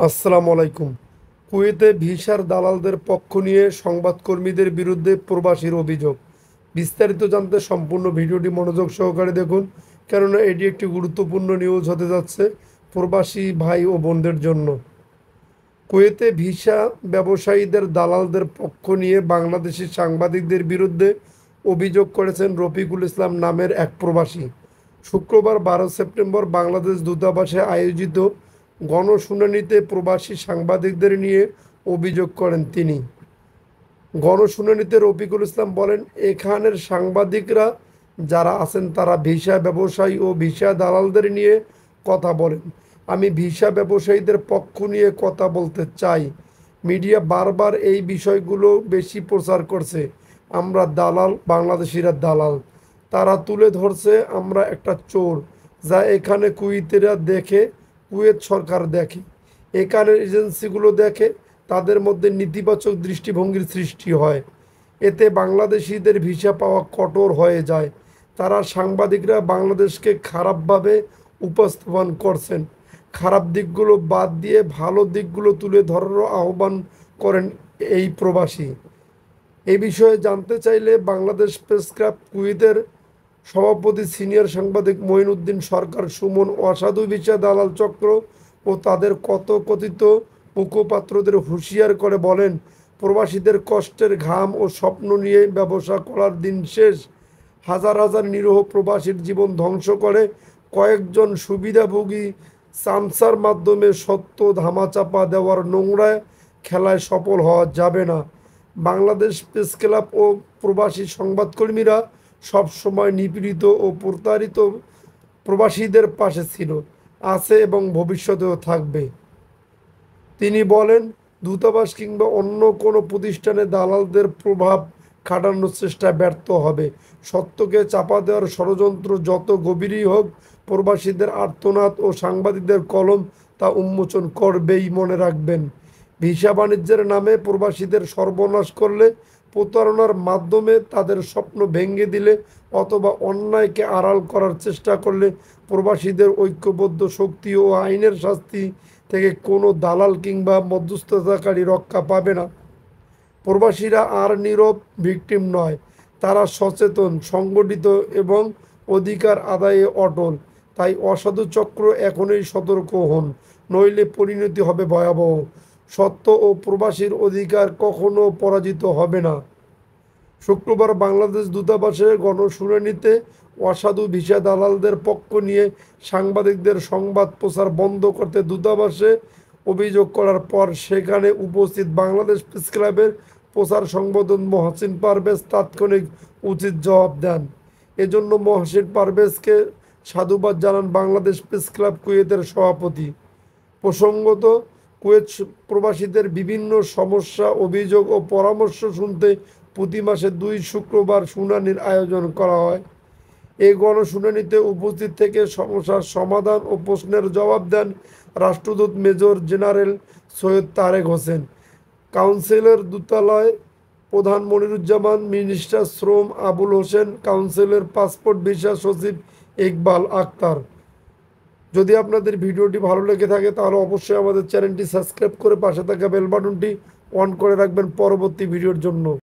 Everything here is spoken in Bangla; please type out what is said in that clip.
আসসালামু আলাইকুম। কুয়েতে ভিসার দালালদের পক্ষ নিয়ে সংবাদকর্মীদের বিরুদ্ধে প্রবাসীর অভিযোগ। বিস্তারিত জানতে সম্পূর্ণ ভিডিওটি মনোযোগ সহকারে দেখুন, কেননা এটি একটি গুরুত্বপূর্ণ নিউজ হতে যাচ্ছে প্রবাসী ভাই ও বোনদের জন্য। কুয়েতে ভিসা ব্যবসায়ীদের দালালদের পক্ষ নিয়ে বাংলাদেশি সাংবাদিকদের বিরুদ্ধে অভিযোগ করেছেন রফিকুল ইসলাম নামের এক প্রবাসী। শুক্রবার 12 সেপ্টেম্বর বাংলাদেশ দূতাবাসে আয়োজিত গণশুনানিতে প্রবাসী সাংবাদিকদের নিয়ে অভিযোগ করেন তিনি। গণশুনানিতে রফিকুল ইসলাম বলেন, এখানের সাংবাদিকরা যারা আছেন তারা ভিসা ব্যবসায়ী ও ভিসা দালালদের নিয়ে কথা বলেন। আমি ভিসা ব্যবসায়ীদের পক্ষ নিয়ে কথা বলতে চাই। মিডিয়া বারবার এই বিষয়গুলো বেশি প্রচার করছে। আমরা দালাল, বাংলাদেশিরা দালাল। তারা তুলে ধরছে আমরা একটা চোর, যা এখানে কুয়েতিরা দেখে, কুয়েত সরকার দেখে, এখানের এজেন্সিগুলো দেখে, তাদের মধ্যে নেতিবাচক দৃষ্টিভঙ্গির সৃষ্টি হয়। এতে বাংলাদেশিদের ভিসা পাওয়া কঠোর হয়ে যায়। তারা সাংবাদিকরা বাংলাদেশকে খারাপভাবে উপস্থাপন করছেন। খারাপ দিকগুলো বাদ দিয়ে ভালো দিকগুলো তুলে ধরারও আহ্বান করেন এই প্রবাসী। এই বিষয়ে জানতে চাইলে বাংলাদেশ প্রেস ক্লাব কুয়েতের সভাপতি সিনিয়র সাংবাদিক মঈনুদ্দিন সরকার সুমন অসাধু ভিসা দালাল চক্র ও তাদের কথিত মুখপাত্রদের হুঁশিয়ার করে বলেন, প্রবাসীদের কষ্টের ঘাম ও স্বপ্ন নিয়ে ব্যবসা করার দিন শেষ। হাজার হাজার নিরীহ প্রবাসীর জীবন ধ্বংস করে কয়েকজন সুবিধাভোগী চামচার মাধ্যমে সত্য ধামাচাপা দেওয়ার নোংরা খেলায় সফল হওয়া যাবে না। বাংলাদেশ প্রেস ক্লাব ও প্রবাসী সংবাদকর্মীরা সবসময় নিপীড়িত ও প্রতারিত প্রবাসীদের পাশে ছিল, আছে এবং ভবিষ্যতেও থাকবে। তিনি বলেন, দূতাবাস কিংবা অন্য কোনো প্রতিষ্ঠানে দালালদের প্রভাব খাটানোর চেষ্টা ব্যর্থ হবে। সত্যকে চাপা দেওয়ার ষড়যন্ত্র যত গভীরই হোক, প্রবাসীদের আর্তনাদ ও সাংবাদিকদের কলম তা উন্মোচন করবেই। মনে রাখবেন, ভিসা বাণিজ্যের নামে প্রবাসীদের সর্বনাশ করলে, প্রতারণার মাধ্যমে তাদের স্বপ্ন ভেঙে দিলে অথবা অন্যায়কে আড়াল করার চেষ্টা করলে প্রবাসীদের ঐক্যবদ্ধ শক্তি ও আইনের শাস্তি থেকে কোনো দালাল কিংবা মধ্যস্থতাকারী রক্ষা পাবে না। প্রবাসীরা আর নীরব ভিকটিম নয়, তারা সচেতন, সংগঠিত এবং অধিকার আদায়ে অটল। তাই অসাধু চক্র এখনই সতর্ক হন, নইলে পরিণতি হবে ভয়াবহ। সত্য ও প্রবাসীর অধিকার কখনো পরাজিত হবে না। শুক্রবার বাংলাদেশ দূতাবাসের গণশুনানিতে অসাধু ভিসা দালালদের পক্ষ নিয়ে সাংবাদিকদের সংবাদ প্রচার বন্ধ করতে দূতাবাসে অভিযোগ করার পর সেখানে উপস্থিত বাংলাদেশ প্রেস ক্লাবের প্রচার সংবোধক মহসিন পারভেজ তাৎক্ষণিক উচিত জবাব দেন। এজন্য মহসিন পারভেজকে সাধুবাদ জানান বাংলাদেশ প্রেস ক্লাব কুয়েতের সভাপতি। প্রসঙ্গত, কুয়েত প্রবাসীদের বিভিন্ন সমস্যা, অভিযোগ ও পরামর্শ শুনতে প্রতি মাসে 2 শুক্রবার শুনানির আয়োজন করা হয়। এই গণশুনানিতে উপস্থিত থেকে সমস্যার সমাধান ও প্রশ্নের জবাব দেন রাষ্ট্রদূত মেজর জেনারেল সৈয়দ তারেক হোসেন, কাউন্সিলের দূতালয় প্রধান মনিরুজ্জামান, মিনিস্টার শ্রম আবুল হোসেন, কাউন্সিলের পাসপোর্ট ভিসা সচিব ইকবাল আক্তার। যদি আপনাদের ভিডিওটি ভালো লেগে থাকে তাহলে অবশ্যই আমাদের চ্যানেলটি সাবস্ক্রাইব করে পাশে থাকা বেল বাটনটি অন করে রাখবেন পরবর্তী ভিডিওর জন্য।